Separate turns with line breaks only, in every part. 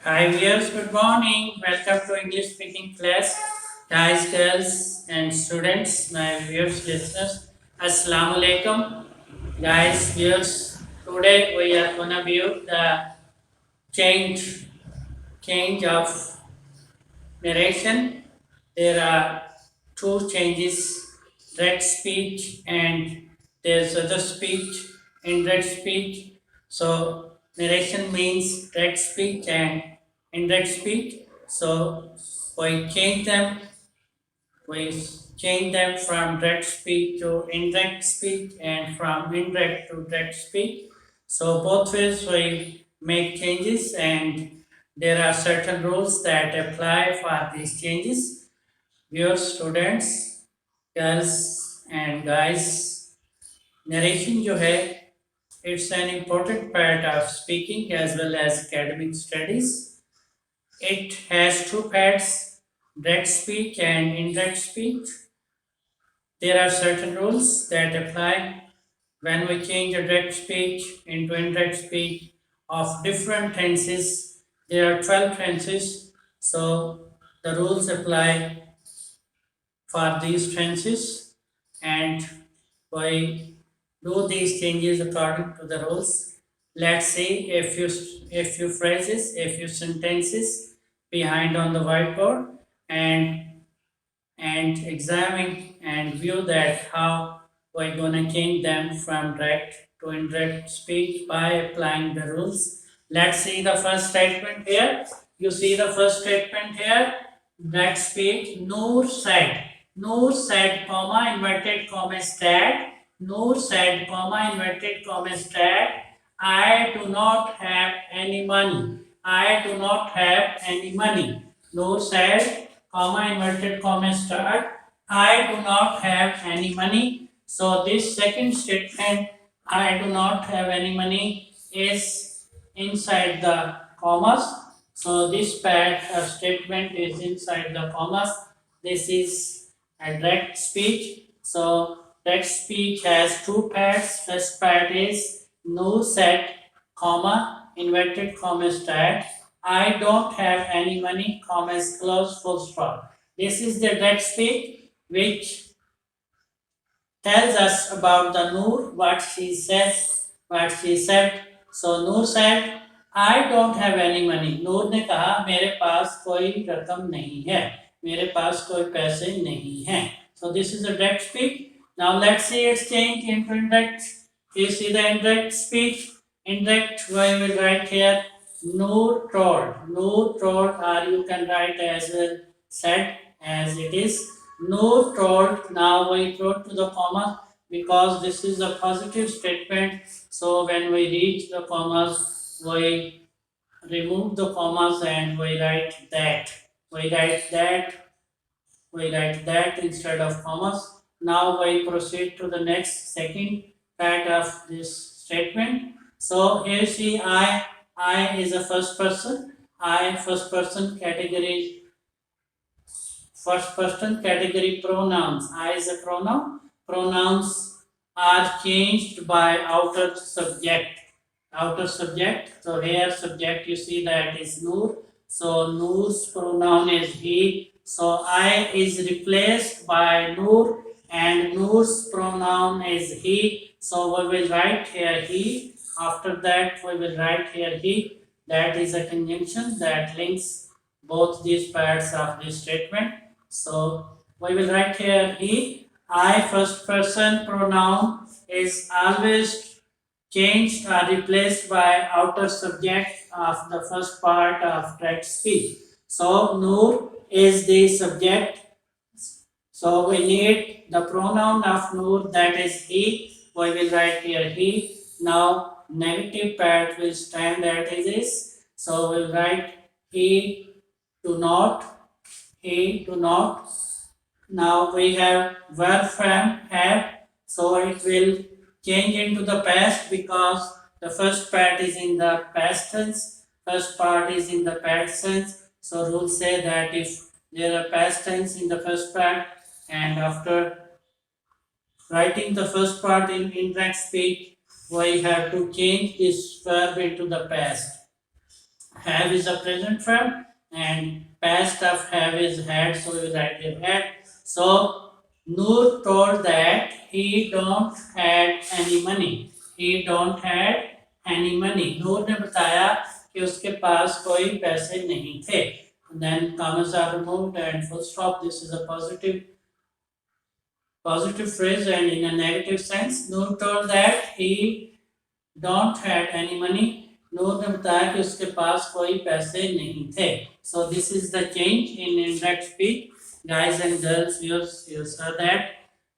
Hi viewers, good morning. Welcome to English speaking class. Guys, girls, and students, my viewers, listeners, Assalamu alaikum. Guys, viewers, today we are gonna view the change change of narration. There are two changes, direct speech and there's other speech, indirect speech. So narration means direct speech and indirect speech. So we change them, we change them from direct speech to indirect speech and from indirect to direct speech. So both ways we make changes and there are certain rules that apply for these changes. Dear students, girls and guys, narration जो है it's an important part of speaking as well as academic studies. It has two parts, direct speech and indirect speech. There are certain rules that apply when we change a direct speech into indirect speech of different tenses. There are 12 tenses, so the rules apply for these tenses and we do these changes according to the rules. Let's see a few phrases, a few sentences behind on the whiteboard and examine and view that how we're gonna change them from direct to indirect speech by applying the rules. Let's see the first statement here. You see the first statement here. Direct speech. Noor said, comma, inverted comma, stat. Noor said, comma, inverted comma, stat. I do not have any money. I do not have any money. Noor said, comma, inverted comma, start. I do not have any money. So this second statement, I do not have any money, is inside the commas. So this part of statement is inside the commas. This is a direct speech. So direct speech has two parts. First part is no set, comma, inverted comma start. I don't have any money, commas close, full stop. This is the direct speech which tells us about the Noor, what she says, what she said. So Noor said, I don't have any money. नूर ने कहा मेरे पास कोई रकम नहीं है, मेरे पास कोई पैसे नहीं हैं. So this is a direct speech. Now let's see its change into indirect. You see the indirect speech. Indirect, we will write here Noor told. Noor told, or you can write as well said as it is. Noor told, now we throw to the comma because this is a positive statement. So when we reach the commas, we remove the commas and we write that. We write that. We write that instead of commas. Now we proceed to the next second part of this statement. So here see I is a first person. I first person category pronouns. I is a pronoun. Pronouns are changed by outer subject. Outer subject. So here subject you see that is Noor. So Noor's pronoun is he. So I is replaced by Noor and Noor's pronoun is he. So we will write here he. After that we will write here he. That is a conjunction that links both these parts of this statement. So we will write here he. I first person pronoun is always changed or replaced by outer subject of the first part of direct speech. So Noor is the subject. So we need the pronoun of Noor, that is he. We will write here he. Now negative part will stand that is. So we will write he do not. He do not. Now we have verb from have, so it will change into the past because the first part is in the past tense, first part is in the past tense. So rules say that if there are past tense in the first part and after writing the first part in indirect speech, we have to change this verb into the past. have is a present verb and past of have is had, so we will write here had. So Noor told that he don't had any money. He don't had any money. नूर ने बताया कि उसके पास कोई पैसे नहीं थे. And then commas are removed and full stop. This is a positive phrase, and in a negative sense, Noor told that he don't had any money. नूर ने बताया कि उसके पास कोई पैसे नहीं थे. So this is the change in indirect speech. Guys and girls, you saw that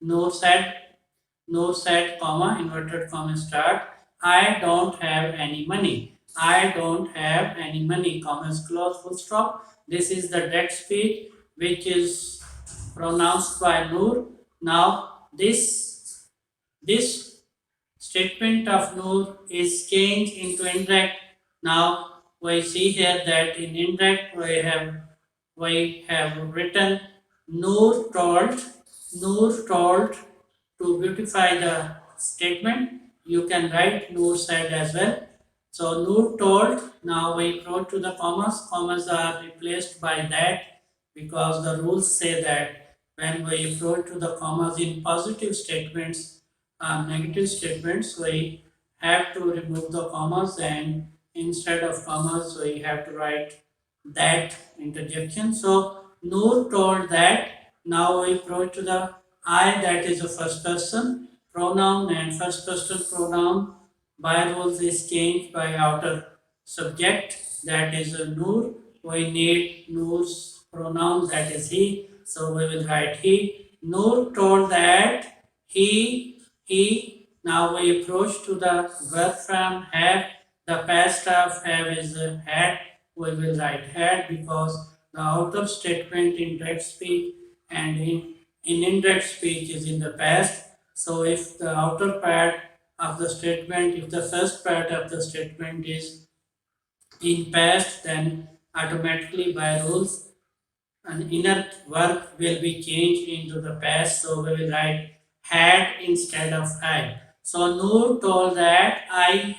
Noor said, comma, inverted comma start. I don't have any money. I don't have any money. Commas close, full stop. This is the direct speech which is pronounced by Noor. Now this statement of Noor is changed into indirect. Now we see here that in indirect we have written Noor told to beautify the statement. You can write Noor said as well. So Noor told. Now we go to the commas. Commas are replaced by that because the rules say that when we approach to the commas in positive statements, negative statements, we have to remove the commas, and instead of commas we have to write that interjection. So Noor told that. Now we approach to the I, that is a first person pronoun, and first person pronoun by rules is changed by outer subject, that is a Noor. We need Noor's pronoun, that is he. So we will write he. Noor told that now we approach to the verb from have. The past of have is had. We will write had because the outer statement in direct speech and in indirect speech is in the past. So if the outer part of the statement, if the first part of the statement is in past, then automatically by rules an inner verb will be changed into the past. So we will write had instead of had. So Noor told that I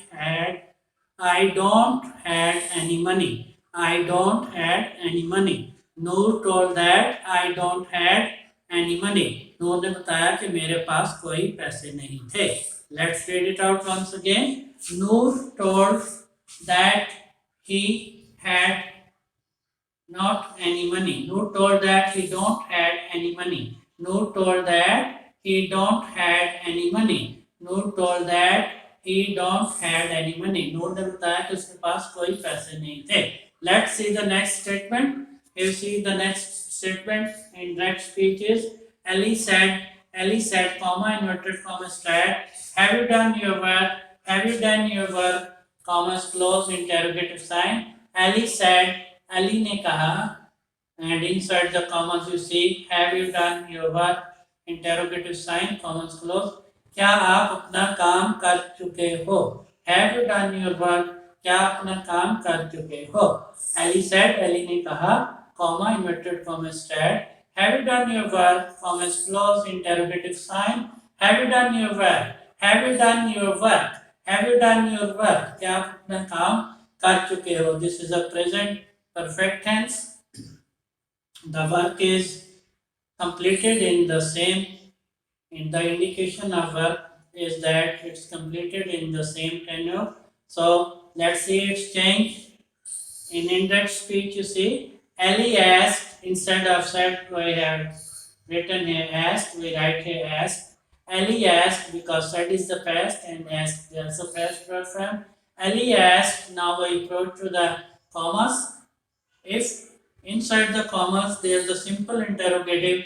don't had any money. I don't had any money. Noor told that I don't had any money. नूर ने बताया कि मेरे पास कोई पैसे नहीं थे. Let's read it out once again. Noor told that he had not any money. Noor told that he don't had any money. Noor told that he don't had any money. Noor told that he don't had any money. Noor ने बताया कि उसके पास कोई पैसे नहीं थे. Let's see the next statement. You see the next statement in direct speech is Ellie said, comma, inverted comma, start. Have you done your work? Have you done your work? Commas close, interrogative sign. Ellie said, Ali ने कहा, and inside the commas you see have you done your work, interrogative sign, commas close. क्या आप अपना काम कर चुके हो? Have you done your work? क्या अपना काम कर चुके हो? Ali said, Ali ने कहा, comma, inverted comma, start. Have you done your work? Commas close, interrogative sign. Have you done your work? Have you done your work? Have you done your work? क्या आप अपना काम कर चुके हो? This is a present perfect tense. The work is completed in the same, in the indication of work is that it's completed in the same tenure. So let's see its change. In indirect speech, you see, Ali asked, instead of said, we have written here asked, we write here asked. Ali asked because said is the past and asked is the past verb from. Ali asked, now we approach to the commas. If inside the commas there is a simple interrogative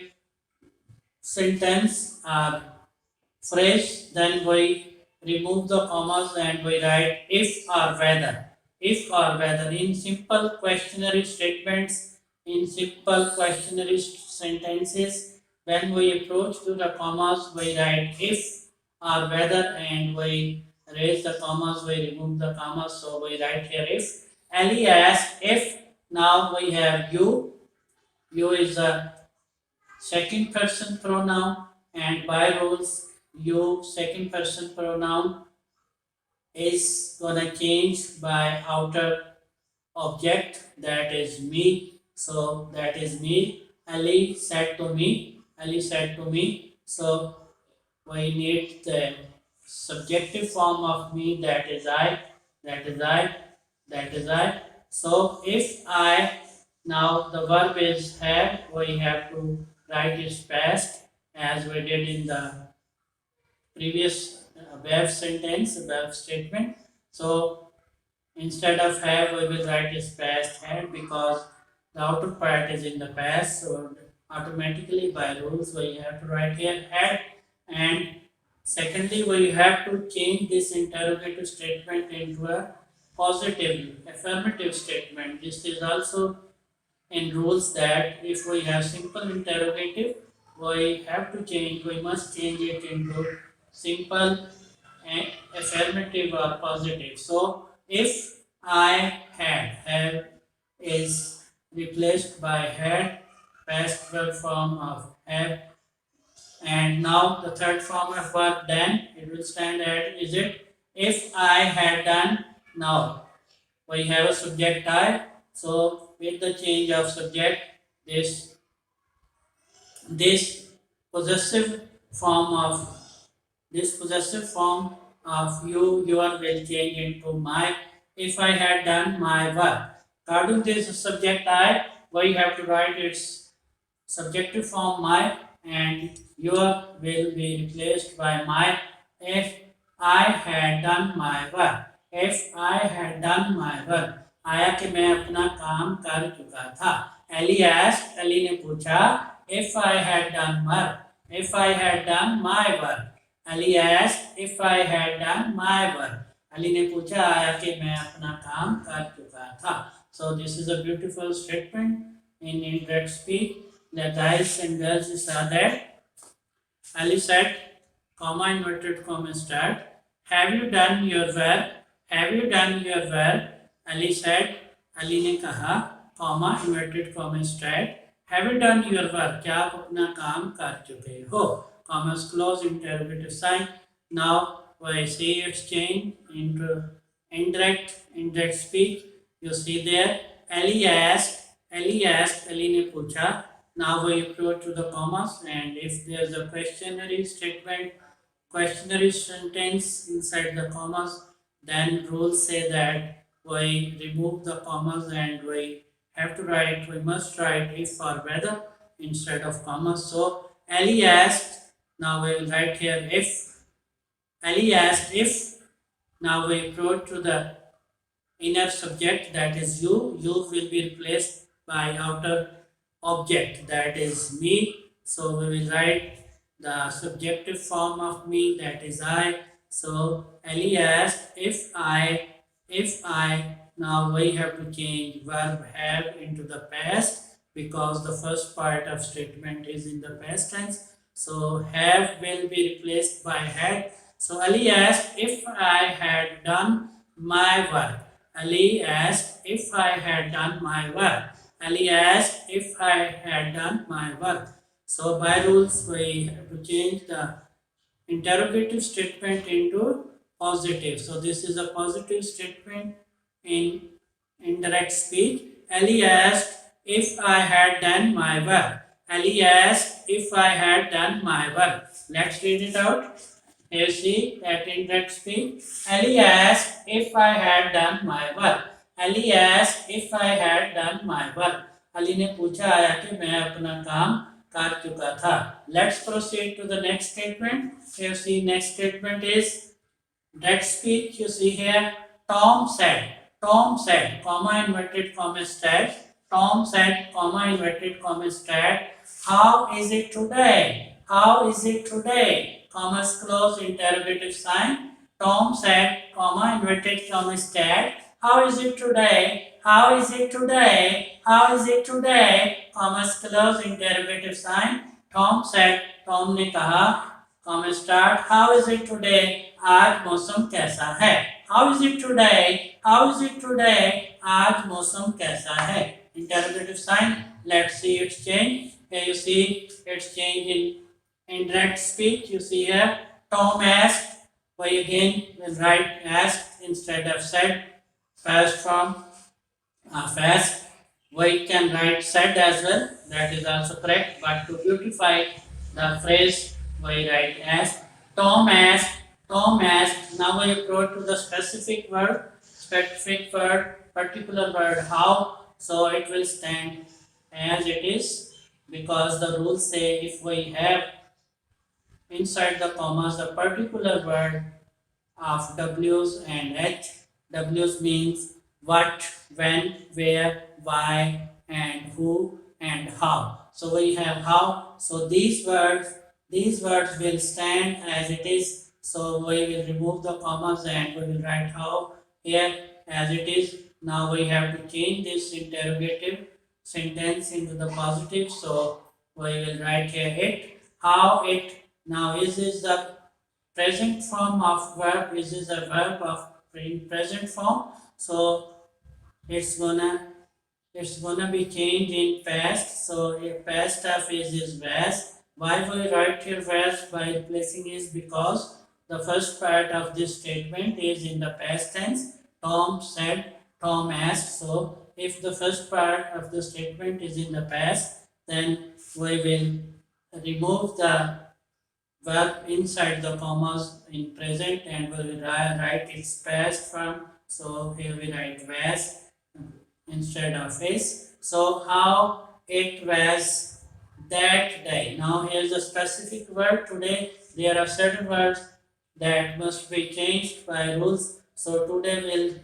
sentence or phrase, then we remove the commas and we write if or whether. If or whether. In simple questionary statements, in simple questionary sentences, when we approach to the commas, we write if or whether, and we raise the commas, we remove the commas, so we write here if. Ali asked if. Now we have you. You is a second person pronoun, and by rules, you second person pronoun is gonna change by outer object, that is me. So that is me. Ali said to me. Ali said to me. So we need the subjective form of me, that is I, that is I, that is I. So if I, now the verb is have, we have to write its past as we did in the previous verb sentence, verb statement. So instead of have, we will write its past had because the outer part is in the past. So automatically by rules we have to write here had. And secondly, we have to change this interrogative statement into a positive, affirmative statement. This is also in rules that if we have simple interrogative, we must change it into simple and affirmative or positive. So if I have is replaced by had, past verb form of have, and now the third form of verb then, it will stand at is it if I had done. Now we have a subject I, so with the change of subject, this this possessive form of this possessive form of your will change into my. If I had done my work. According to this subject I, we have to write its subjective form my, and your will be replaced by my. If I had done my work. If I had done my work. आया कि मैं अपना काम कर चुका था. Ellie asked, Ellie ने पूछा, if I had done work. If I had done my work. Ali asked if I had done my work. Ali ने पूछा आया कि मैं अपना काम कर चुका था. So this is a beautiful statement in indirect speech. The guys and girls saw that. Ali said, comma inverted comma start. Have you done your work? Have you done your work? Ali said. Ali ने कहा, comma inverted comma start. Have you done your work? क्या आप अपना काम कर चुके हो? Commas close interrogative sign. Now we see its change into indirect speech. You see there. Ali asked. Ali ने पूछा. Now we approach to the commas, and if there is a questionary statement, questionary sentence inside the commas, then rules say that we remove the commas and we must write if or whether instead of commas. So Ali asked. Now we will write here if. Ali asked if. Now we approach to the inner subject, that is you. You will be replaced by outer object, that is me. So we will write the subjective form of me, that is I. So Ali asked if I. Now we have to change verb have into the past because the first part of statement is in the past tense. So have will be replaced by had. So Ali asked if I had done my work. Ali asked if I had done my work. Ali asked if I had done my work. So by rules we have to change the interrogative statement into positive. So this is a positive statement in indirect speech. Ali asked if I had done my work. Ali asked if I had done my work. Let's read it out. Here see that indirect speech. Ali asked if I had done my work. Ali asked if I had done my work. Ali ने पूछा आया कि मैं अपना काम कर चुका था. Let's proceed to the next statement. Here see next statement is direct speech. You see here Tom said. Tom said, comma inverted comma stat. Tom said, comma inverted comma stat. How is it today? How is it today? Commas close interrogative sign. Tom said, comma inverted comma stat. How is it today? How is it today? How is it today? Commas close interrogative sign. Tom said, Tom ने कहा, comma start. How is it today? आज मौसम कैसा है? How is it today? How is it today? आज मौसम कैसा है? Interrogative sign. Let's see its change. Here you see its change in indirect speech. You see here Tom asked. We again will write asked instead of said. Past form fast. We can write said as well, that is also correct, but to beautify the phrase, we write as Tom asked, Tom asked. Now we approach to the specific word, particular word, how, so it will stand as it is, because the rules say if we have inside the commas the particular word of W's and H. W's means what, when, where, why, and who, and how. So we have how. So these words will stand as it is. So we will remove the commas and we will write how here as it is. Now we have to change this interrogative sentence into the positive. So we will write here it, how it. Now is the present form of verb. This is a verb of present form, so it's gonna it's gonna be changed in past. So if past of is was. Why we write here was by replacing is, because the first part of this statement is in the past tense. Tom said, Tom asked. So if the first part of the statement is in the past, then we will remove the verb inside the commas in present and we will write its past form. So here we write was instead of is. So how it was that day. Now here's a specific word. Today there are certain words that must be changed by rules. So today we'll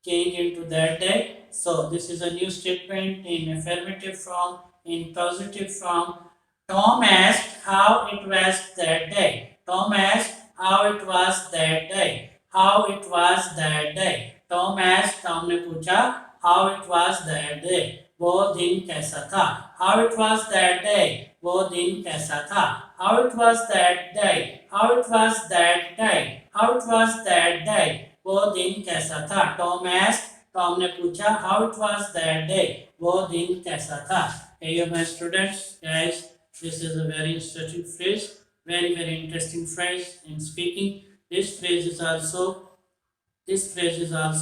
change into that day. So this is a new statement in affirmative form, in positive form. Tom asked how it was that day. Tom asked how it was that day. How it was that day. Tom asked, Tom ने पूछा how it was that day. वो दिन कैसा था. How it was that day. वो दिन कैसा था. How it was that day. How it was that day. How it was that day. वो दिन कैसा था. Tom asked, Tom ने पूछा how it was that day. वो दिन कैसा था. Hey, my students, guys. This is a very interesting phrase, very interesting phrase in speaking. This phrase is also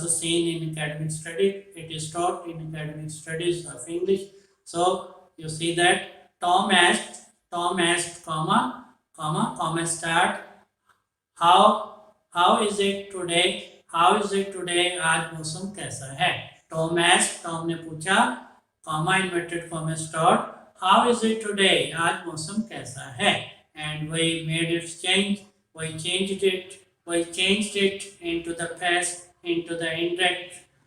seen in academic study. It is taught in academic studies of English. So you see that Tom asked, comma start. How is it today? How is it today? आज मौसम कैसा है? Tom asked, Tom ने पूछा, comma inverted comma start. How is it today? आज मौसम कैसा है? And we made it change. We changed it into the past, into the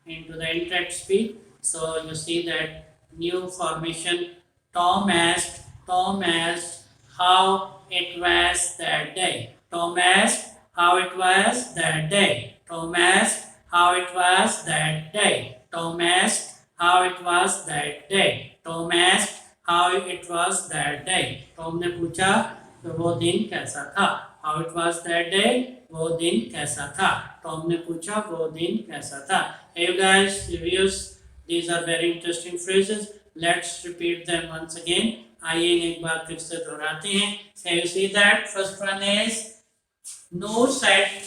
indirect speech. So you see that new formation. Tom asked how it was that day. Tom asked how it was that day. Tom asked how it was that day. Tom asked how it was that day. Tom asked how it was that day. Tom ने पूछा कि वो दिन कैसा था. How it was that day. वो दिन कैसा था. Tom ने पूछा वो दिन कैसा था. Hey you guys, reviews. These are very interesting phrases. Let's repeat them once again. आइए एक बार फिर से दोहराते हैं. Can you see that? First one is no said,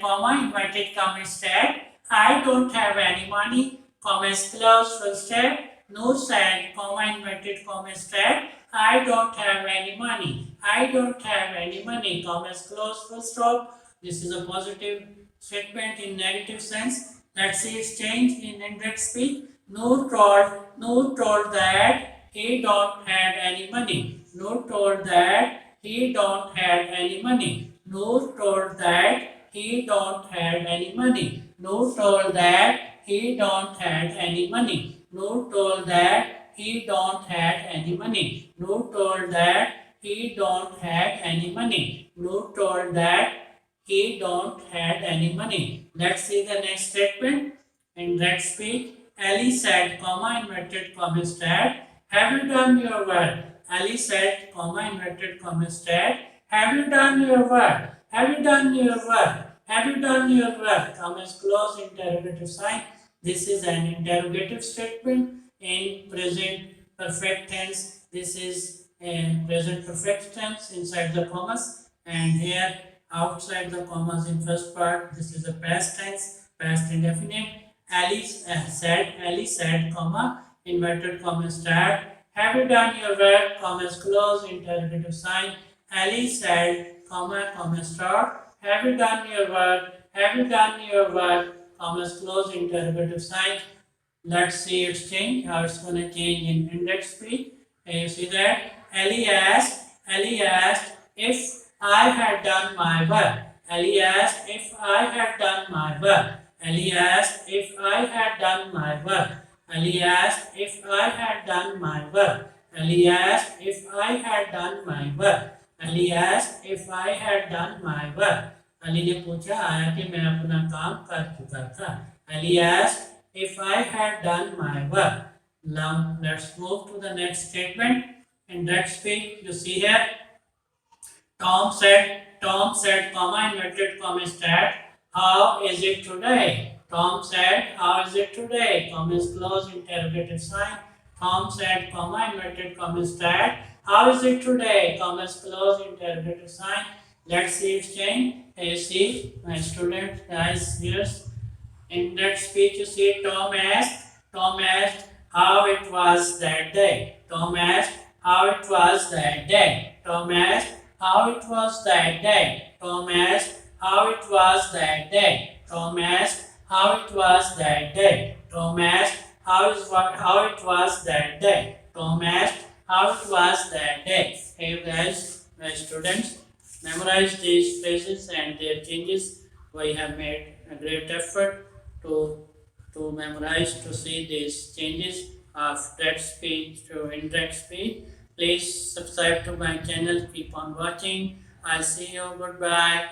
comma, inverted comma said, I don't have any money, comma close full stop. No said, comma, inverted comma said, I don't have any money. I don't have any money, comma close full stop. This is a positive statement in negative sense. Let's see its change in indirect speech. No told that he don't have any money. No told that he don't have any money. No told that he don't have any money. No told that he don't have any money. No told that he don't have any money. No told that he don't have any money. No told that he don't have any money. Let's see the next statement. In that speech, Ali said, comma, inverted comma stat, have you done your work? Ali said, comma, inverted comma stat, have you done your work? Have you done your work? Have you done your work? Commas close interrogative sign. This is an interrogative statement in present perfect tense. This is a present perfect tense inside the commas, and here outside the commas in first part, this is a past tense, past indefinite. Ali said, comma, inverted comma start. Have you done your work, commas close, interrogative sign. Ali said, comma start. Have you done your work? Have you done your work? Commas close, interrogative sign. Let's see its change, how it's going to change in index speed. And you see that Ali asked if I had done my work. Ali asked if I had done my work. Ali asked if I had done my work. Ali asked if I had done my work. Ali asked if I had done my work. Ali asked if I had done my work. Ali ने पूछा आया कि मैं अपना काम कर चुका था. Ali asked if I had done my work. Now let's move to the next statement. In that speech, you see here, Tom said, comma, inverted comma start, how is it today? Tom said, how is it today? Comma is close, interrogative sign. Tom said, comma, inverted comma start, how is it today? Comma is close, interrogative sign. Let's see it change. You see, my student, guys, here. In that speech, you see Tom asked how it was that day. Tom asked how it was that day. Tom asked how it was that day. Tom asked how it was that day. Tom asked how it was that day. Tom asked how it was that day. Tom asked how it was that day. Hey guys, my students, memorize these phrases and their changes. We have made a great effort to memorize, to see these changes of that speech to indirect speech. Please subscribe to my channel. Keep on watching. I'll see you. Goodbye.